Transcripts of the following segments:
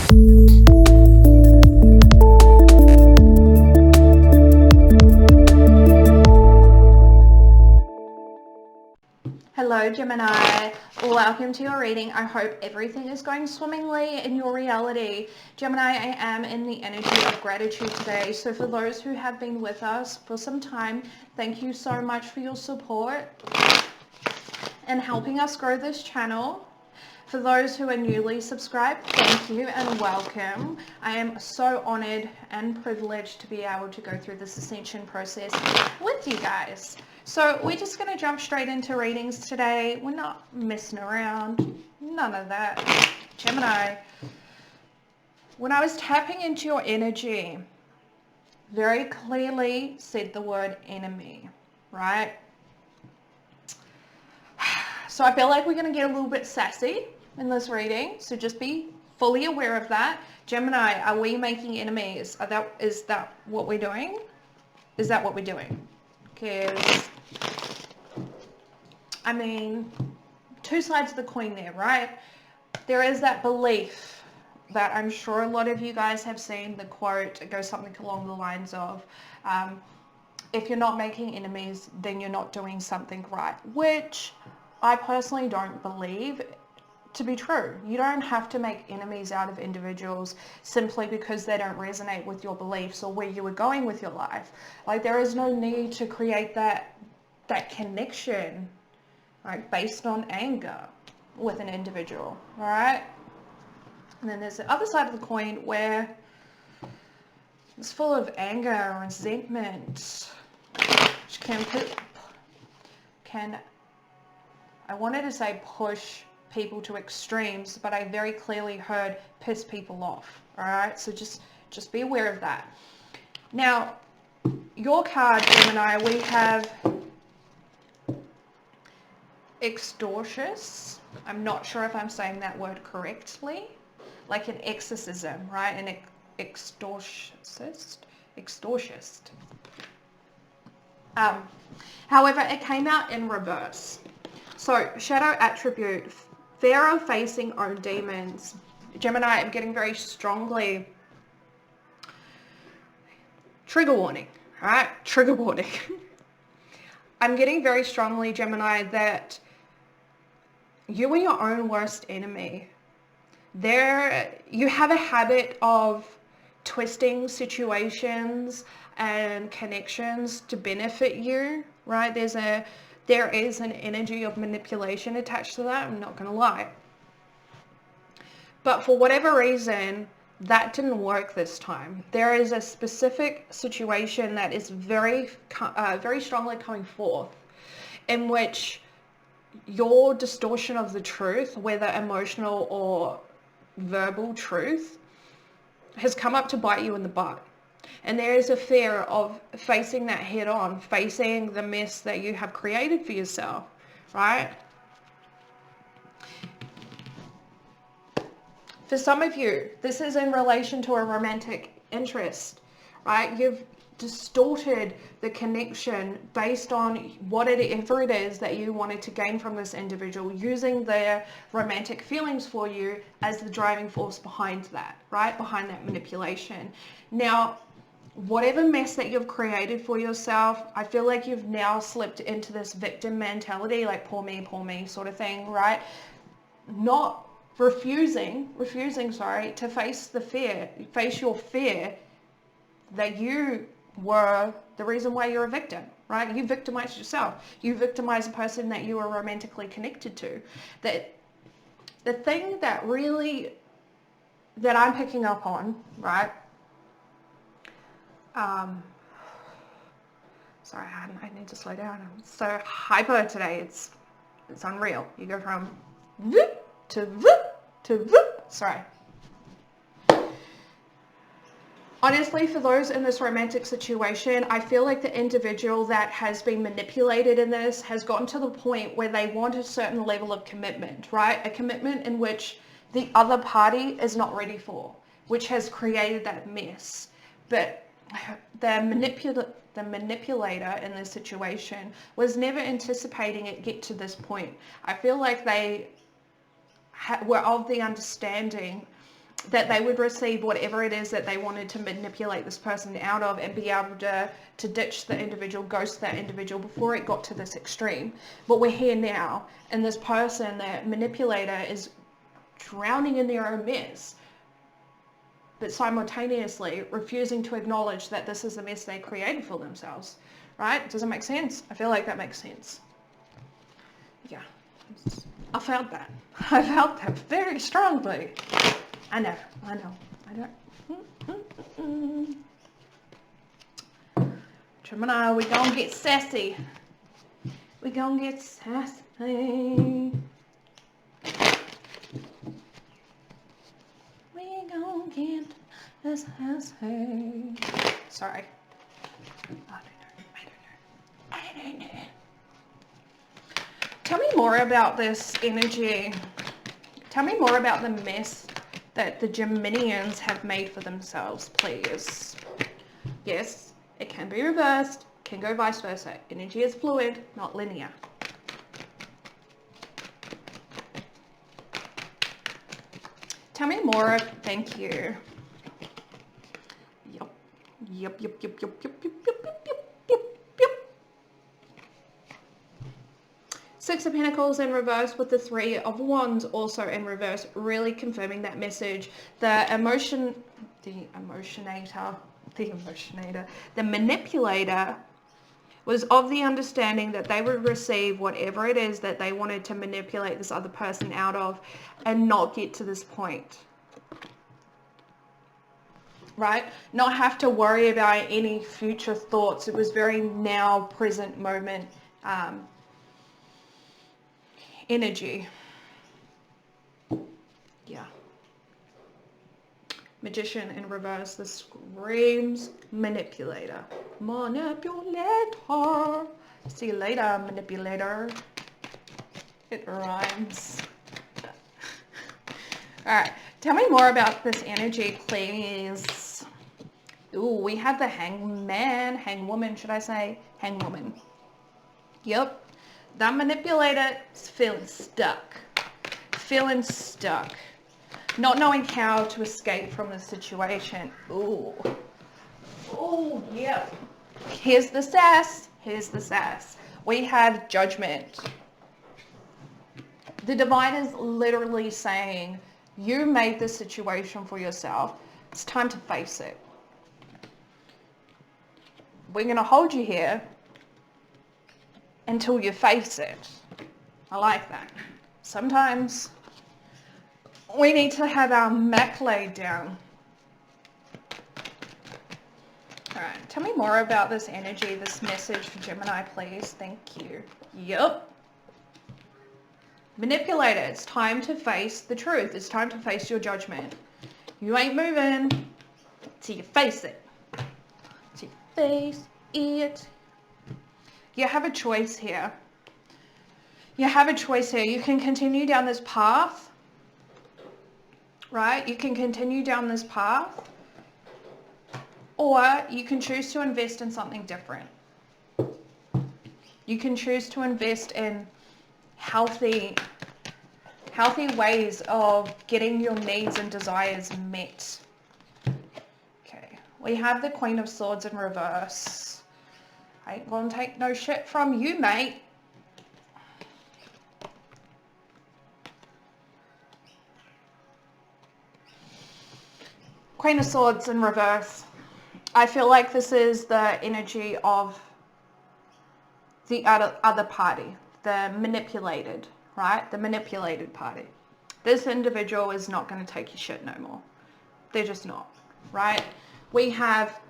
Hello Gemini, welcome to your reading. I hope everything is going swimmingly in your reality. Gemini, I am in the energy of gratitude today. So for those who have been with us for some time, thank you so much for your support and helping us grow this channel. For those who are newly subscribed, thank you and welcome. I am so honored and privileged to be able to go through this ascension process with you guys. So we're just going to jump straight into readings today. We're not messing around. None of that. Gemini, when I was tapping into your energy, very clearly said the word enemy, right? So I feel like we're going to get a little bit sassy in this reading. So just be fully aware of that. Gemini, are we making enemies? Is that what we're doing? Is that what we're doing? Because, I mean, two sides of the coin there, right? There is that belief that I'm sure a lot of you guys have seen the quote. It goes something along the lines of, if you're not making enemies, then you're not doing something right, which I personally don't believe to be true. You don't have to make enemies out of individuals simply because they don't resonate with your beliefs or where you were going with your life. Like, there is no need to create that connection, like, based on anger with an individual, all right? And then there's the other side of the coin where it's full of anger and resentment, which can I wanted to say push people to extremes, but I very clearly heard piss people off. All right, so just be aware of that. Now, your card, Gemini, we have extortious. I'm not sure if I'm saying that word correctly. Like an exorcism, right? An extortionist. However, it came out in reverse. So, shadow attribute, fear of facing own demons. Gemini, I'm getting very strongly, trigger warning, right? Trigger warning. I'm getting very strongly, Gemini, that you are your own worst enemy. You have a habit of twisting situations and connections to benefit you, right? There is an energy of manipulation attached to that, I'm not going to lie. But for whatever reason, that didn't work this time. There is a specific situation that is very strongly coming forth in which your distortion of the truth, whether emotional or verbal truth, has come up to bite you in the butt. And there is a fear of facing that head on, facing the mess that you have created for yourself, right? For some of you, this is in relation to a romantic interest, right? You've distorted the connection based on whatever it is that you wanted to gain from this individual, using their romantic feelings for you as the driving force behind that, right? Behind that manipulation. Now, whatever mess that you've created for yourself, I feel like you've now slipped into this victim mentality, like poor me sort of thing, right? Not refusing, to face your fear that you were the reason why you're a victim, right? You victimized yourself. You victimized the person that you were romantically connected to. That the thing that I'm picking up on, right? Sorry, I need to slow down. I'm so hyper today. It's unreal. You go from whoop to whoop to whoop. Sorry. Honestly, for those in this romantic situation, I feel like the individual that has been manipulated in this has gotten to the point where they want a certain level of commitment, right? A commitment in which the other party is not ready for, which has created that mess. But the manipulator in this situation was never anticipating it get to this point. I feel like they were of the understanding that they would receive whatever it is that they wanted to manipulate this person out of, and be able to ditch the individual, ghost that individual before it got to this extreme. But we're here now, and this person, the manipulator, is drowning in their own mess, but simultaneously refusing to acknowledge that this is the mess they created for themselves. Right? Does it make sense? I feel like that makes sense. Yeah. I felt that. I felt that very strongly. I know. Gemini, we gonna get sassy. We gonna get sassy. We gonna get sassy. Sorry. I don't know. Tell me more about this energy. Tell me more about the mess that the Geminians have made for themselves, please. Yes, it can be reversed, can go vice versa. Energy is fluid, not linear. Tell me more. Thank you. Yep. Six of Pentacles in reverse with the Three of Wands also in reverse, really confirming that message. The manipulator was of the understanding that they would receive whatever it is that they wanted to manipulate this other person out of and not get to this point. Right? Not have to worry about any future thoughts. It was very now, present moment energy. Yeah. Magician in reverse. This screams manipulator. Manipulator. See you later, manipulator. It rhymes. Alright. Tell me more about this energy, please. Ooh, we have the hangman. Hangwoman, should I say? Hangwoman. Yep. That manipulator is feeling stuck. Not knowing how to escape from the situation. Ooh. Oh, yeah. Here's the sass. We have judgment. The divine is literally saying, you made this situation for yourself. It's time to face it. We're going to hold you here until you face it. I like that. Sometimes we need to have our mat laid down. Alright, tell me more about this energy, this message for Gemini, please. Thank you. Yep. Manipulator, it's time to face the truth. It's time to face your judgment. You ain't moving till you face it. Till you face it. You have a choice here. You can continue down this path, right? You can continue down this path, or you can choose to invest in something different. You can choose to invest in healthy ways of getting your needs and desires met. Okay, we have the Queen of Swords in reverse. I ain't gonna take no shit from you, mate. Queen of Swords in reverse. I feel like this is the energy of the other party, the manipulated, right? The manipulated party. This individual is not going to take your shit no more. They're just not, right? We have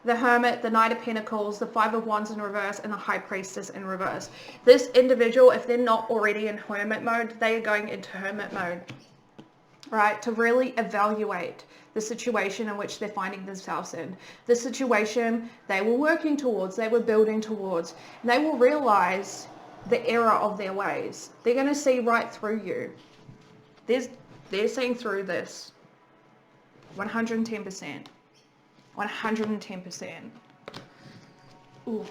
the Hermit, the Knight of Pentacles, the Five of Wands in reverse, and the High Priestess in reverse. This individual, if they're not already in Hermit mode, they are going into Hermit mode, right? To really evaluate the situation in which they're finding themselves in. The situation they were working towards, they were building towards. And they will realize the error of their ways. They're going to see right through you. They're seeing through this. 110%. 110%. Ooh.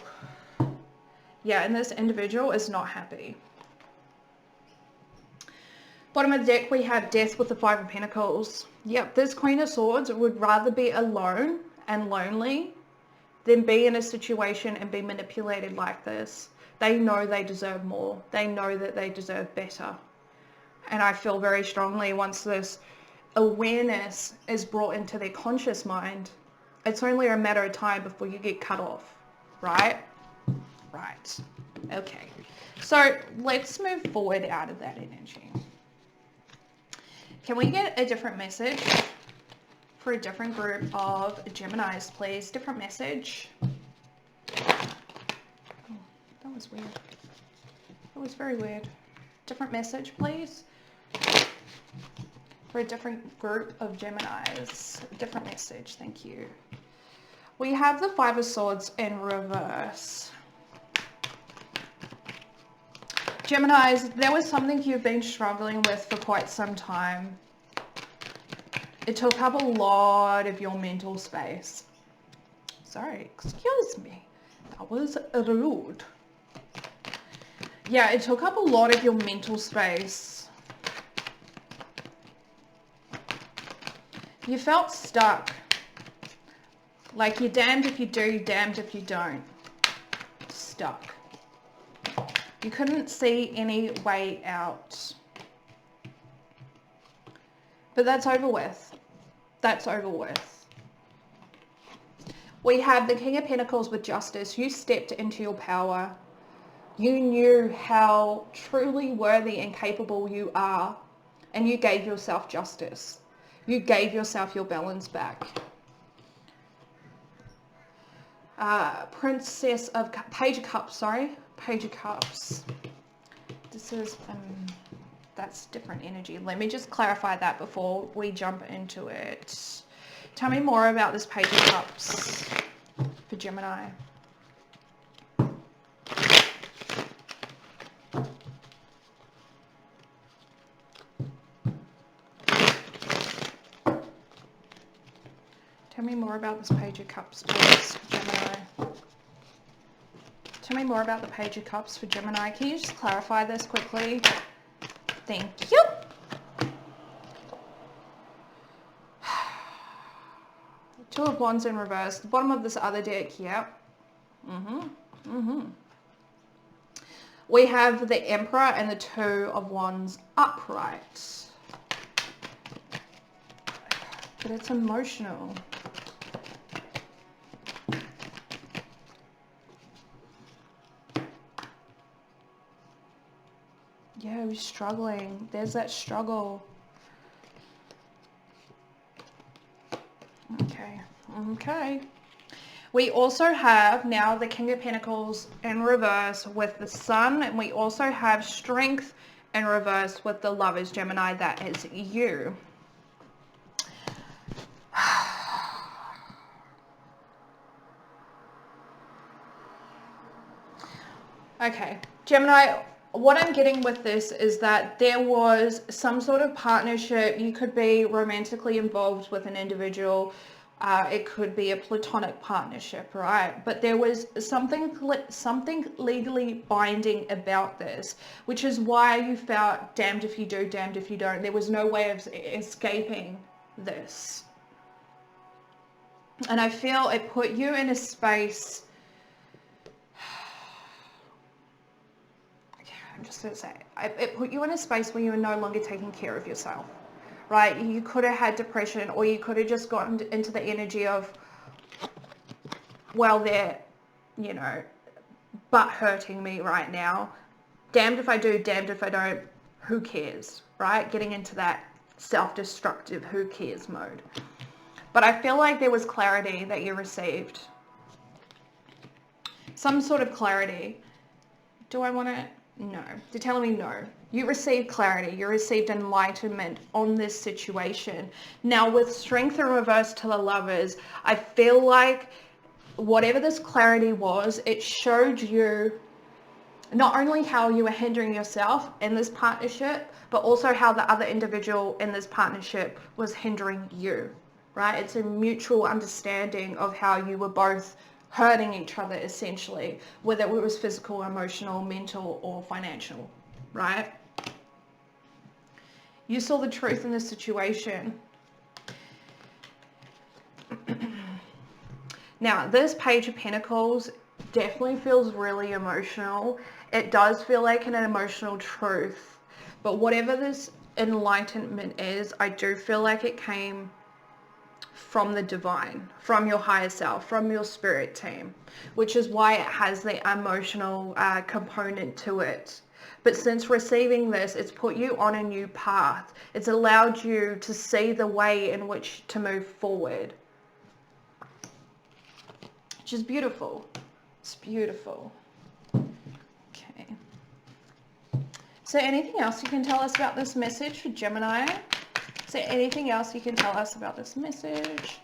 Yeah, and this individual is not happy. Bottom of the deck, we have Death with the Five of Pentacles. Yep, this Queen of Swords would rather be alone and lonely than be in a situation and be manipulated like this. They know they deserve more. They know that they deserve better. And I feel very strongly once this awareness is brought into their conscious mind, it's only a matter of time before you get cut off, right? Right. Okay. So let's move forward out of that energy. Can we get a different message for a different group of Geminis, please? Different message. Oh, that was weird. That was very weird. Different message, please. For a different group of Geminis. Different message, thank you. We have the Five of Swords in reverse. Geminis, there was something you've been struggling with for quite some time. It took up a lot of your mental space. Sorry, excuse me. That was rude. Yeah, it took up a lot of your mental space. You felt stuck. Like you're damned if you do, damned if you don't. Stuck. You couldn't see any way out. But that's over with. That's over with. We have the King of Pentacles with Justice. You stepped into your power. You knew how truly worthy and capable you are. And you gave yourself justice. You gave yourself your balance back. Page of Cups, sorry. Page of Cups. This is, that's different energy. Let me just clarify that before we jump into it. Tell me more about this Page of Cups for Gemini. Tell me more about this Page of Cups, please, Gemini. Tell me more about the Page of Cups for Gemini. Can you just clarify this quickly? Thank you. Two of Wands in reverse. The bottom of this other deck, yep. We have the Emperor and the Two of Wands upright. But it's emotional. Yeah, we're struggling. There's that struggle. Okay. We also have now the King of Pentacles in reverse with the Sun, and we also have Strength in reverse with the Lovers, Gemini. That is you. Okay, Gemini, what I'm getting with this is that there was some sort of partnership. You could be romantically involved with an individual. It could be a platonic partnership, right? But there was something legally binding about this, which is why you felt damned if you do, damned if you don't. There was no way of escaping this. And I feel it put you in a space... I'm just going to say, it put you in a space where you were no longer taking care of yourself, right? You could have had depression, or you could have just gotten into the energy of, well, they're, you know, butt hurting me right now. Damned if I do, damned if I don't. Who cares, right? Getting into that self-destructive who cares mode. But I feel like there was clarity that you received. Some sort of clarity. Do I want to... No, they're telling me no. You received clarity. You received enlightenment on this situation. Now with Strength in reverse to the Lovers, I feel like whatever this clarity was, it showed you not only how you were hindering yourself in this partnership, but also how the other individual in this partnership was hindering you, right? It's a mutual understanding of how you were both hurting each other, essentially, whether it was physical, emotional, mental, or financial, right? You saw the truth in this situation. Now, this Page of Pentacles definitely feels really emotional. It does feel like an emotional truth. But whatever this enlightenment is, I do feel like it came from the divine, from your higher self, from your spirit team, which is why it has the emotional component to it. But since receiving this, it's put you on a new path. It's allowed you to see the way in which to move forward, which is beautiful. It's beautiful. Okay. So anything else you can tell us about this message for Gemini? Is there anything else you can tell us about this message?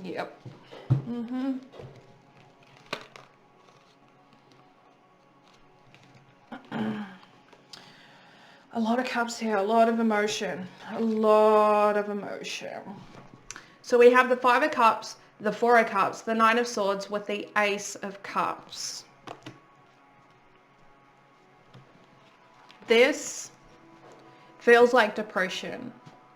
Yep. A lot of cups here, a lot of emotion, a lot of emotion. So we have the Five of Cups, the Four of Cups, the Nine of Swords with the Ace of Cups. This feels like depression.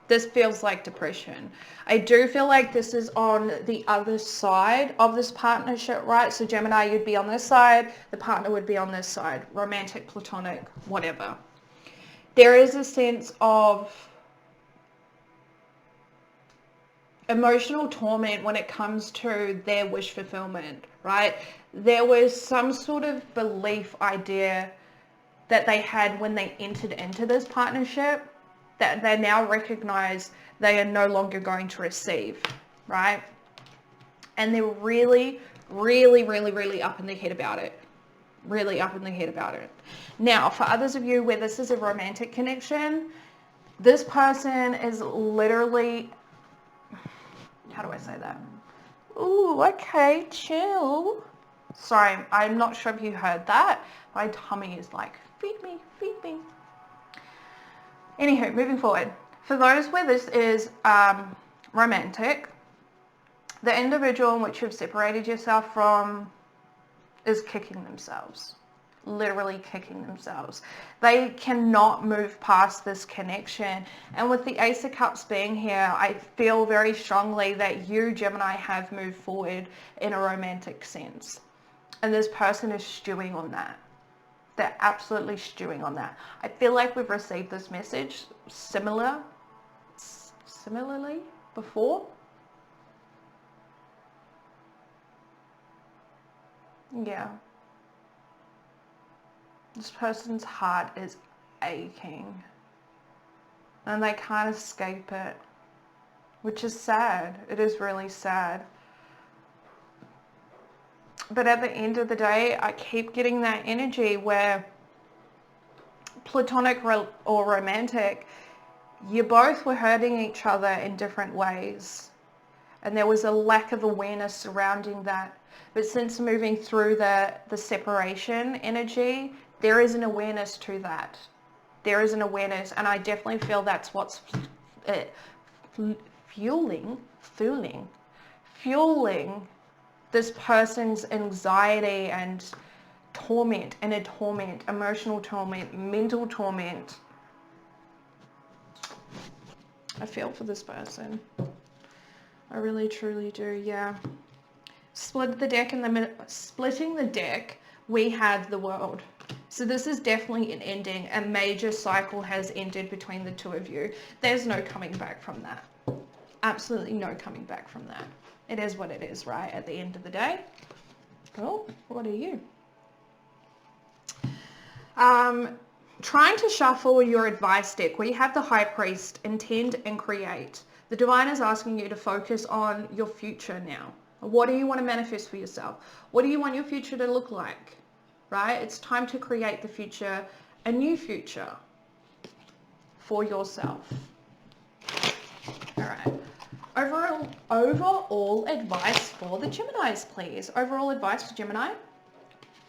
This feels like depression. I do feel like this is on the other side of this partnership, right? So Gemini, you'd be on this side, the partner would be on this side, romantic, platonic, whatever. There is a sense of emotional torment when it comes to their wish fulfillment, right? There was some sort of belief idea that they had when they entered into this partnership that they now recognize they are no longer going to receive, right? And they're really, really, really, really up in their head about it. Really up in their head about it. Now, for others of you where this is a romantic connection, this person is literally, how do I say that? Ooh, okay, chill. Sorry, I'm not sure if you heard that. My tummy is like, feed me, feed me. Anywho, moving forward. For those where this is romantic, the individual in which you've separated yourself from is kicking themselves. Literally kicking themselves. They cannot move past this connection. And with the Ace of Cups being here, I feel very strongly that you, Gemini, have moved forward in a romantic sense. And this person is stewing on that. They're absolutely stewing on that. I feel like we've received this message similarly before. Yeah. This person's heart is aching. And they can't escape it. Which is sad. It is really sad. But at the end of the day, I keep getting that energy where platonic or romantic, you both were hurting each other in different ways. And there was a lack of awareness surrounding that. But since moving through the separation energy, there is an awareness to that. There is an awareness, and I definitely feel that's what's fueling this person's anxiety and torment, inner torment, emotional torment, mental torment. I feel for this person. I really truly do, yeah. Split the deck in the middle. Splitting the deck, we have the World. So this is definitely an ending. A major cycle has ended between the two of you. There's no coming back from that. Absolutely no coming back from that. It is what it is, right? At the end of the day. Oh, what are you? Trying to shuffle your advice deck. We have the High Priest, intend and create. The Divine is asking you to focus on your future now. What do you want to manifest for yourself? What do you want your future to look like? Right? It's time to create the future, a new future for yourself. All right. Overall advice for the Geminis, please. Overall advice for Gemini.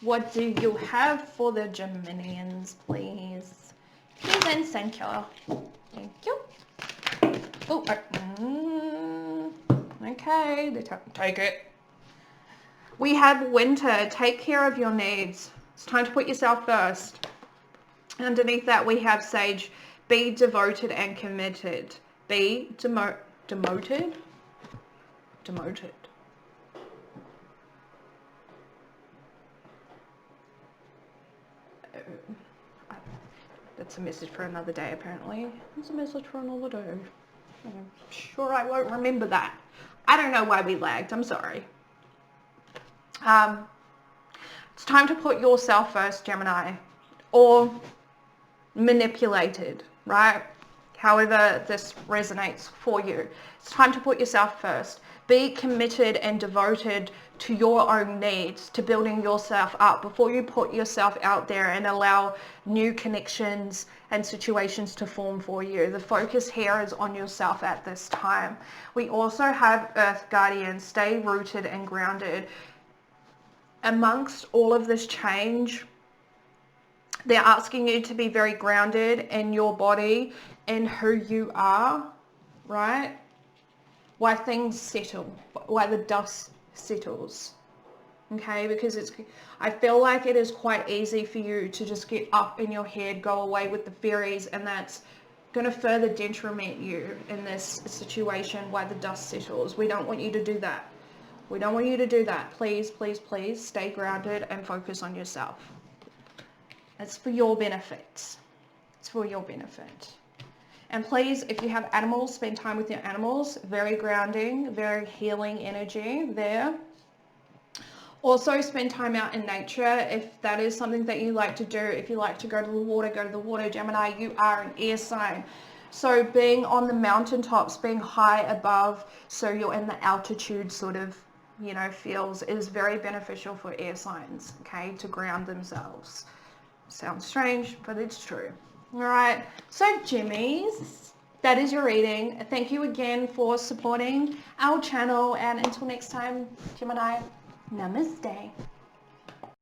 What do you have for the Geminians, please? Please and thank you. Thank you. Oh, okay. Take it. We have Winter. Take care of your needs. It's time to put yourself first. Underneath that, we have Sage. Be devoted and committed. Be demoted? Demoted. That's a message for another day, apparently. It's a message for another day. I'm sure I won't remember that. I don't know why we lagged. I'm sorry. It's time to put yourself first, Gemini. Or manipulated, right? However this resonates for you. It's time to put yourself first. Be committed and devoted to your own needs, to building yourself up before you put yourself out there and allow new connections and situations to form for you. The focus here is on yourself at this time. We also have Earth Guardian. Stay rooted and grounded. Amongst all of this change, they're asking you to be very grounded in your body and who you are, right? Why things settle, why the dust settles, okay? Because I feel like it is quite easy for you to just get up in your head, go away with the fairies, and that's going to further detriment you in this situation while the dust settles. We don't want you to do that. We don't want you to do that. Please, please, please stay grounded and focus on yourself. It's for your benefit. It's for your benefit. And please, if you have animals, spend time with your animals. Very grounding, very healing energy there. Also, spend time out in nature if that is something that you like to do. If you like to go to the water, go to the water. Gemini, you are an air sign. So being on the mountaintops, being high above, so you're in the altitude sort of, you know, feels is very beneficial for air signs, okay, to ground themselves. Sounds strange, but it's true. All right, so Jimmies, that is your reading. Thank you again for supporting our channel, and until next time, Gemini, namaste.